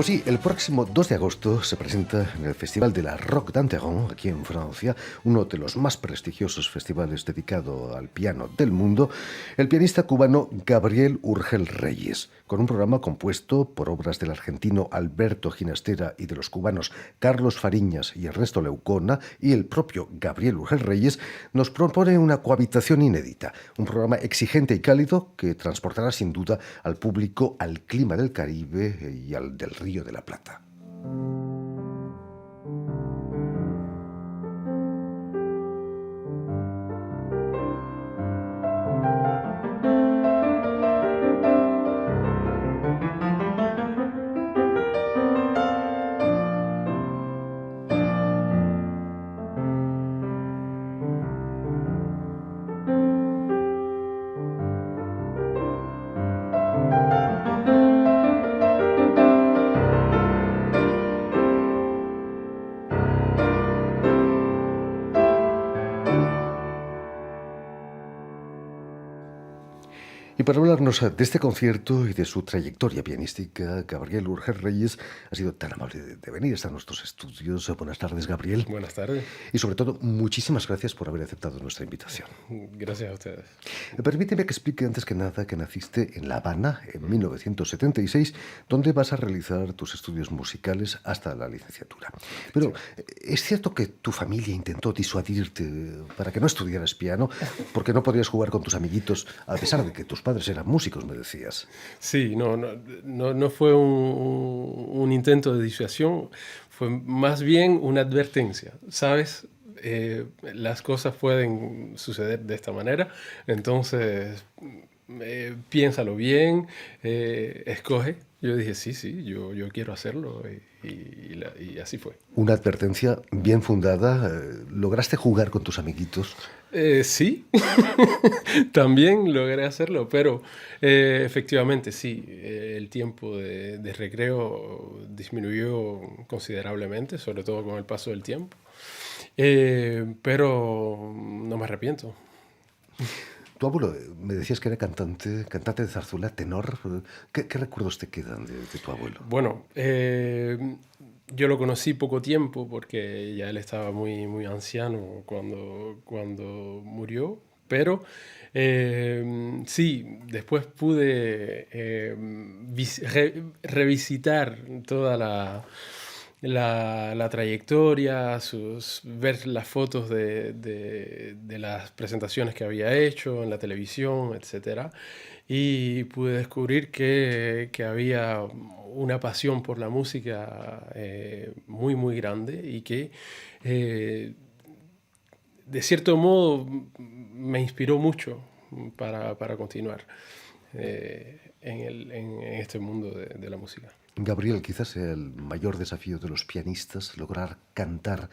Pues sí, el próximo 2 de agosto se presenta en el Festival de la Roque d'Anteron, aquí en Francia, uno de los más prestigiosos festivales dedicado al piano del mundo, el pianista cubano Gabriel Urgel Reyes, con un programa compuesto por obras del argentino Alberto Ginastera y de los cubanos Carlos Fariñas y Ernesto Leucona, y el propio Gabriel Urgel Reyes nos propone una cohabitación inédita, un programa exigente y cálido que transportará sin duda al público al clima del Caribe y al del Río de la Plata. Y para hablarnos de este concierto y de su trayectoria pianística, Gabriel Urgel Reyes ha sido tan amable de venir hasta nuestros estudios. Buenas tardes, Gabriel. Buenas tardes. Y sobre todo, muchísimas gracias por haber aceptado nuestra invitación. Gracias a ustedes. Permíteme que explique antes que nada que naciste en La Habana en 1976, donde vas a realizar tus estudios musicales hasta la licenciatura. Pero ¿es cierto que tu familia intentó disuadirte para que no estudiaras piano porque no podías jugar con tus amiguitos a pesar de que tus padres eran músicos, me decías? Sí, no fue un intento de disuasión, fue más bien una advertencia. ¿Sabes? Las cosas pueden suceder de esta manera, entonces piénsalo bien, escoge. Yo dije, sí, yo quiero hacerlo y así fue. Una advertencia bien fundada. ¿Lograste jugar con tus amiguitos? Sí, también logré hacerlo, pero efectivamente sí, el tiempo de recreo disminuyó considerablemente, sobre todo con el paso del tiempo, pero no me arrepiento. Tu abuelo, me decías que era cantante de zarzuela, tenor. ¿Qué recuerdos te quedan de tu abuelo? Bueno, yo lo conocí poco tiempo porque ya él estaba muy anciano cuando murió, pero sí, después pude revisitar toda la trayectoria, ver las fotos de las presentaciones que había hecho en la televisión, etcétera, y pude descubrir que había una pasión por la música muy grande y que de cierto modo me inspiró mucho para continuar en este mundo de la música. Gabriel, quizás sea el mayor desafío de los pianistas, lograr cantar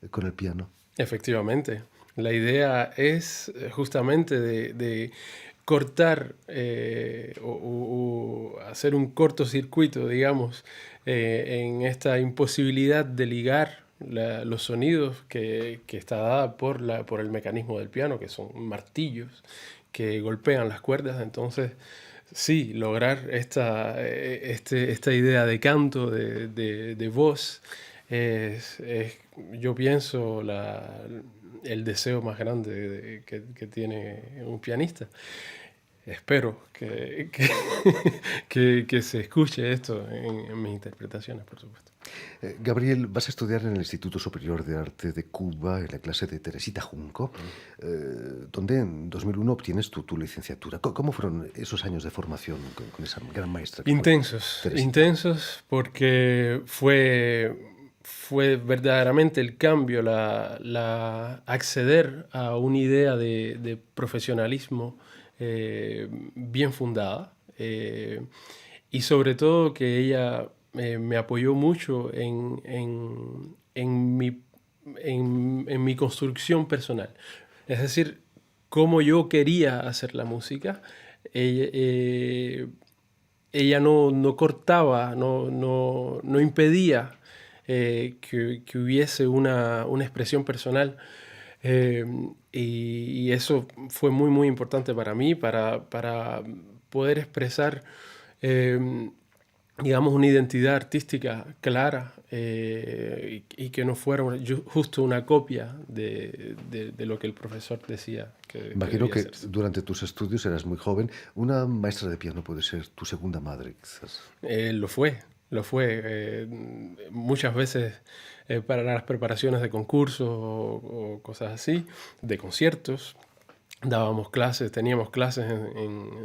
con el piano. Efectivamente. La idea es justamente de cortar o hacer un cortocircuito, digamos, en esta imposibilidad de ligar los sonidos que está dada por el mecanismo del piano, que son martillos que golpean las cuerdas. Entonces, sí, lograr esta idea de canto, de voz, yo pienso, el deseo más grande que tiene un pianista. Espero que se escuche esto en mis interpretaciones, por supuesto. Gabriel, vas a estudiar en el Instituto Superior de Arte de Cuba, en la clase de Teresita Junco, donde en 2001 obtienes tu licenciatura. ¿Cómo fueron esos años de formación con esa gran maestra que Intensos, fue Teresita? intensos, porque fue verdaderamente el cambio, acceder a una idea de profesionalismo bien fundada, y sobre todo que ella me apoyó mucho en mi construcción personal. Es decir, cómo yo quería hacer la música. Ella no cortaba, no impedía que hubiese una expresión personal. Y eso fue muy importante para mí, para poder expresar eh, digamos, una identidad artística clara, y que no fuera justo una copia de lo que el profesor decía que Imagino debía que hacerse. durante tus estudios eras muy joven. Una maestra de piano puede ser tu segunda madre, quizás. Lo fue, lo fue. Muchas veces para las preparaciones de concursos o cosas así, de conciertos, dábamos clases, teníamos clases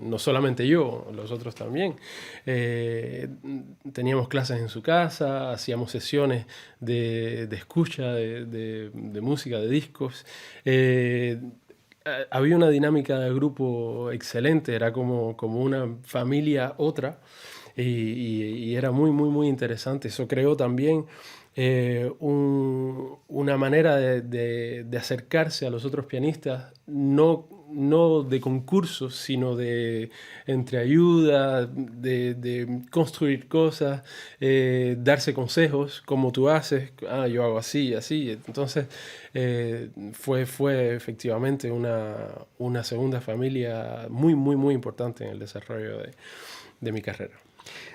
no solamente yo, los otros también. Eh, Teníamos clases en su casa, hacíamos sesiones de escucha de música, de discos. Había una dinámica de grupo excelente, era como una familia otra, y era muy, muy, muy interesante. Eso creó también una manera de acercarse a los otros pianistas, no de concursos, sino de entre ayuda, de construir cosas, darse consejos, como tú haces, yo hago así, así. Entonces fue efectivamente una segunda familia muy, muy, muy importante en el desarrollo de mi carrera.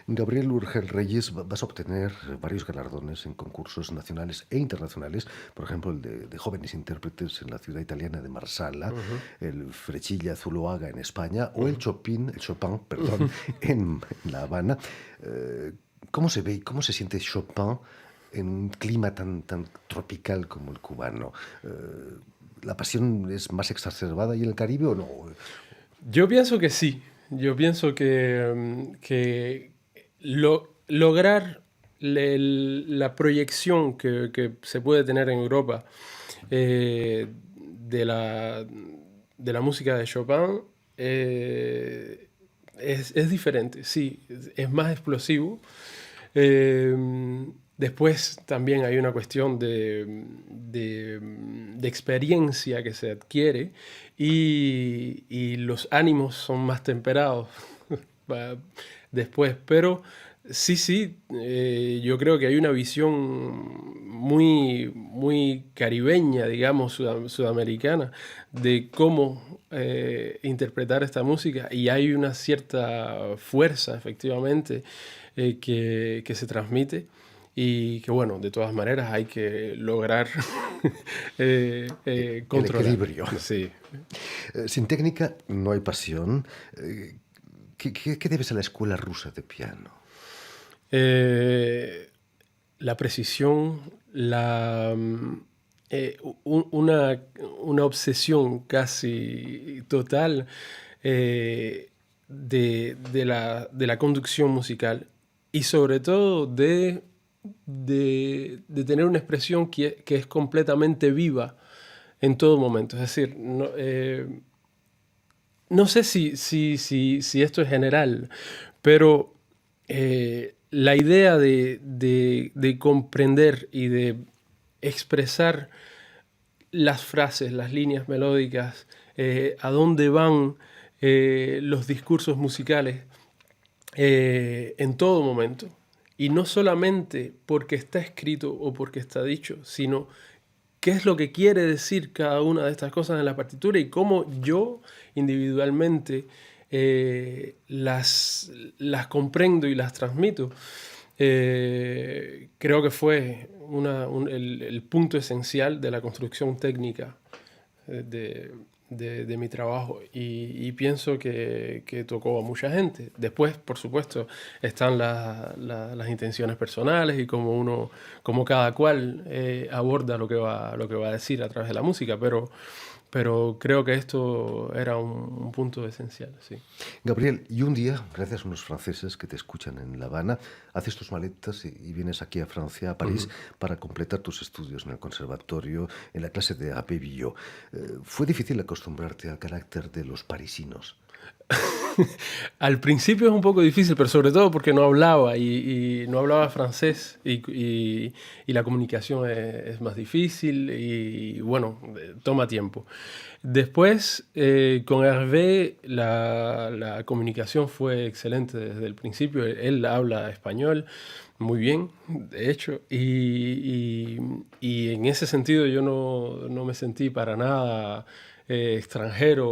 Gabriel Urgel Reyes, vas a obtener varios galardones en concursos nacionales e internacionales, por ejemplo, el de jóvenes intérpretes en la ciudad italiana de Marsala, el Frechilla Zuloaga en España o el Chopin, perdón, en La Habana. ¿Cómo se ve y cómo se siente Chopin en un clima tan tropical como el cubano? ¿La pasión es más exacerbada ahí en el Caribe o no? Yo pienso que sí. Yo pienso que lograr la proyección que se puede tener en Europa, de la música de Chopin, es diferente, sí, es más explosivo. Eh, Después también hay una cuestión de experiencia que se adquiere, y los ánimos son más temperados después, pero sí, yo creo que hay una visión muy, muy caribeña, digamos, sudamericana, de cómo interpretar esta música, y hay una cierta fuerza, efectivamente, que se transmite. Y que bueno, de todas maneras hay que lograr El controlar. equilibrio. Sí. Sin técnica no hay pasión. ¿Qué debes a la escuela rusa de piano? Eh, la precisión, una obsesión casi total, de la conducción musical, y sobre todo de tener una expresión que es completamente viva en todo momento. Es decir, no sé si esto es general, pero la idea de comprender y de expresar las frases, las líneas melódicas, a dónde van los discursos musicales, en todo momento. Y no solamente porque está escrito o porque está dicho, sino qué es lo que quiere decir cada una de estas cosas en la partitura, y cómo yo individualmente las comprendo y las transmito. Creo que fue el punto esencial de la construcción técnica de mi trabajo, y pienso que tocó a mucha gente. Después, por supuesto, están las intenciones personales, y como cada cual aborda lo que va a decir a través de la música, pero creo que esto era un punto esencial, sí. Gabriel, y un día, gracias a unos franceses que te escuchan en La Habana, haces tus maletas y vienes aquí a Francia, a París, para completar tus estudios en el conservatorio, en la clase de Abbé Villot. ¿Fue difícil acostumbrarte al carácter de los parisinos? Al principio es un poco difícil, pero sobre todo porque no hablaba, y no hablaba francés, y la comunicación es más difícil, y bueno, toma tiempo. Después, con Hervé, la comunicación fue excelente desde el principio. Él habla español muy bien, de hecho, y en ese sentido yo no me sentí para nada extranjero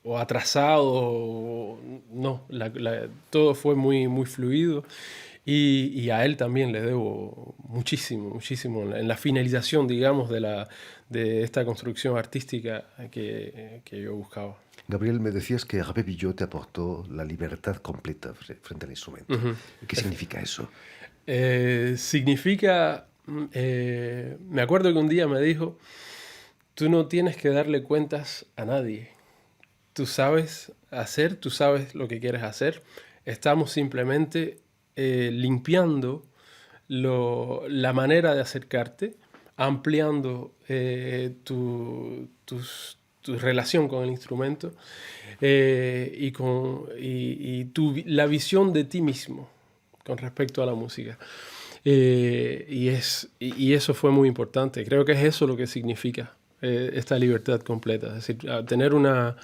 o atrasado. no, todo fue muy, muy fluido. Y a él también le debo muchísimo, muchísimo en la finalización, digamos, de esta construcción artística que yo buscaba. Gabriel, me decías que Hervé Villot te aportó la libertad completa frente al instrumento. ¿Qué significa eso? Significa, me acuerdo que un día me dijo, tú no tienes que darle cuentas a nadie. Tú sabes hacer, tú sabes lo que quieres hacer. Estamos simplemente limpiando la manera de acercarte, ampliando tu relación con el instrumento la visión de ti mismo con respecto a la música. Y eso fue muy importante. Creo que es eso lo que significa esta libertad completa. Es decir, tener una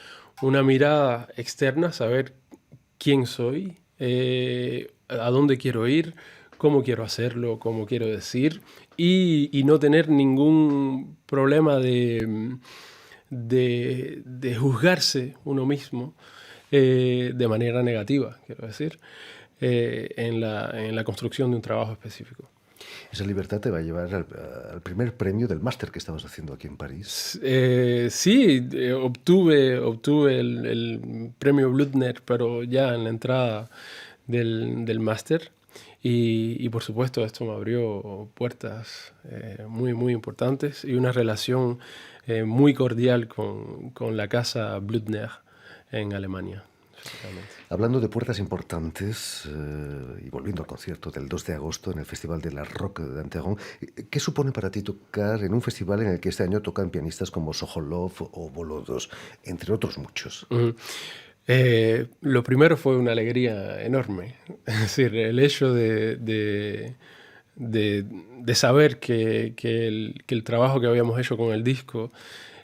mirada externa, saber quién soy, a dónde quiero ir, cómo quiero hacerlo, cómo quiero decir, y no tener ningún problema de juzgarse uno mismo de manera negativa, quiero decir, en la construcción de un trabajo específico. Esa libertad te va a llevar al primer premio del máster que estabas haciendo aquí en París. Sí, obtuve el premio Blüthner, pero ya en la entrada del máster. Y por supuesto esto me abrió puertas muy, muy importantes y una relación muy cordial con la casa Blüthner en Alemania. Hablando de puertas importantes y volviendo al concierto del 2 de agosto en el Festival de la Roque d'Anteron, ¿qué supone para ti tocar en un festival en el que este año tocan pianistas como Sokolov o Volodos, entre otros muchos? Lo primero fue una alegría enorme. Es decir, el hecho de saber que el trabajo que habíamos hecho con el disco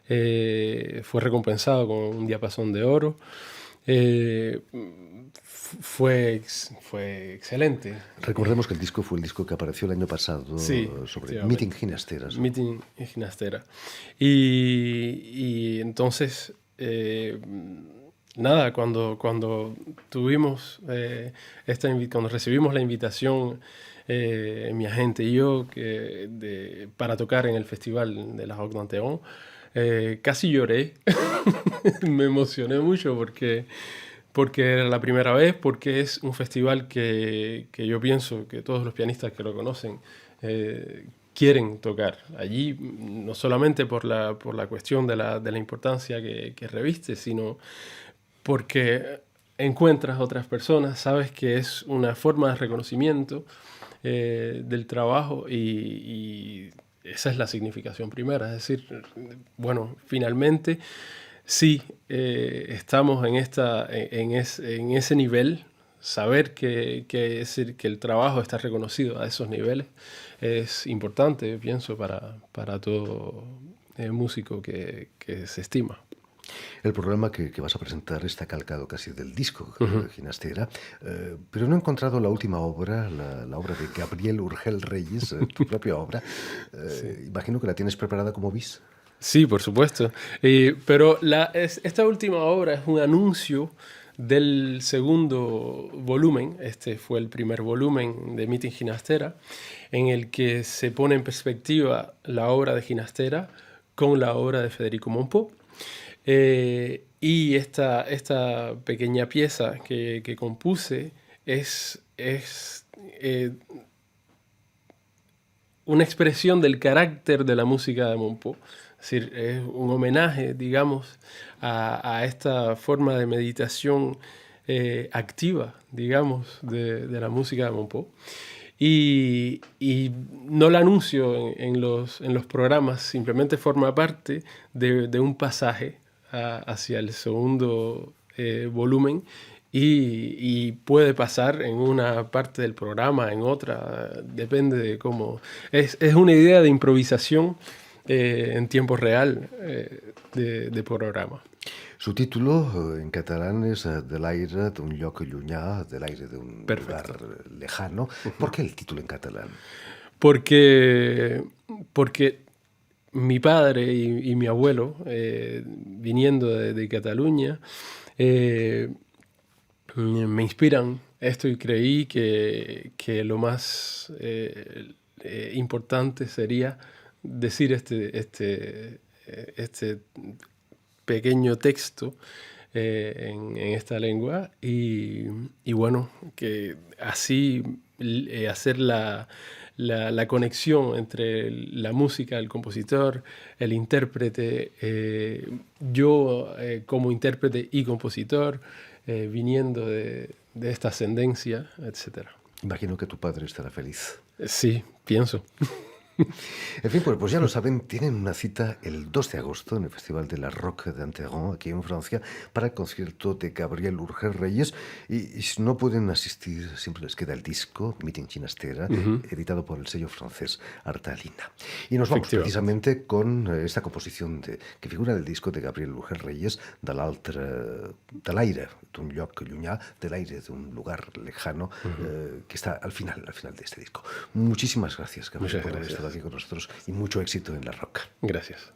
fue recompensado con un diapasón de oro. Fue excelente. Recordemos que el disco fue el disco que apareció el año pasado sobre Meeting Ginastera. Meeting Ginastera. Y entonces, nada, cuando tuvimos cuando recibimos la invitación, mi agente y yo, para tocar en el Festival de la Roque d'Anteron, casi lloré. Me emocioné mucho porque era la primera vez, porque es un festival que yo pienso que todos los pianistas que lo conocen quieren tocar allí, no solamente por la cuestión de la importancia que reviste, sino porque encuentras otras personas, sabes que es una forma de reconocimiento del trabajo y esa es la significación primera. Es decir, bueno, finalmente sí, estamos en ese nivel. Saber que el trabajo está reconocido a esos niveles es importante, pienso, para todo músico que se estima. El programa que vas a presentar está calcado casi del disco de Ginastera, pero no he encontrado la última obra, la obra de Gabriel Urgell Reyes, tu propia obra. Sí. Imagino que la tienes preparada como bis. Sí, por supuesto. Pero esta última obra es un anuncio del segundo volumen. Este fue el primer volumen de Meeting Ginastera, en el que se pone en perspectiva la obra de Ginastera con la obra de Federico Mompou. Y esta pequeña pieza que compuse es una expresión del carácter de la música de Mompou. Es decir, es un homenaje, digamos, a esta forma de meditación activa, digamos, de la música de Mompou. Y no la anuncio en los programas, simplemente forma parte de un pasaje hacia el segundo volumen y puede pasar en una parte del programa, en otra, depende de cómo. Es una idea de improvisación en tiempo real de programa. Su título en catalán es Del aire d'un lloc llunyà, del aire de un lugar lejano. ¿Por qué el título en catalán? Porque mi padre y mi abuelo, viniendo de Cataluña, me inspiran esto y creí que lo más importante sería decir este pequeño texto en esta lengua y bueno, que así hacer la conexión entre la música, el compositor, el intérprete, yo como intérprete y compositor, viniendo de esta ascendencia, etcétera. Imagino que tu padre estará feliz. Sí, pienso. En fin, pues ya lo saben, tienen una cita el 2 de agosto en el Festival de la Rock d'Anteron, aquí en Francia, para el concierto de Gabriel Urgel Reyes. Y si no pueden asistir, siempre les queda el disco, Meeting Chinastera, editado por el sello francés Artalina. Y nos vamos precisamente con esta composición que figura del disco de Gabriel Urgel Reyes, de l'aire d'un lloc llunyà, del aire de un lugar lejano, que está al final de este disco. Muchísimas gracias, Gabriel, por haber estado aquí con nosotros y mucho éxito en la rock. Gracias.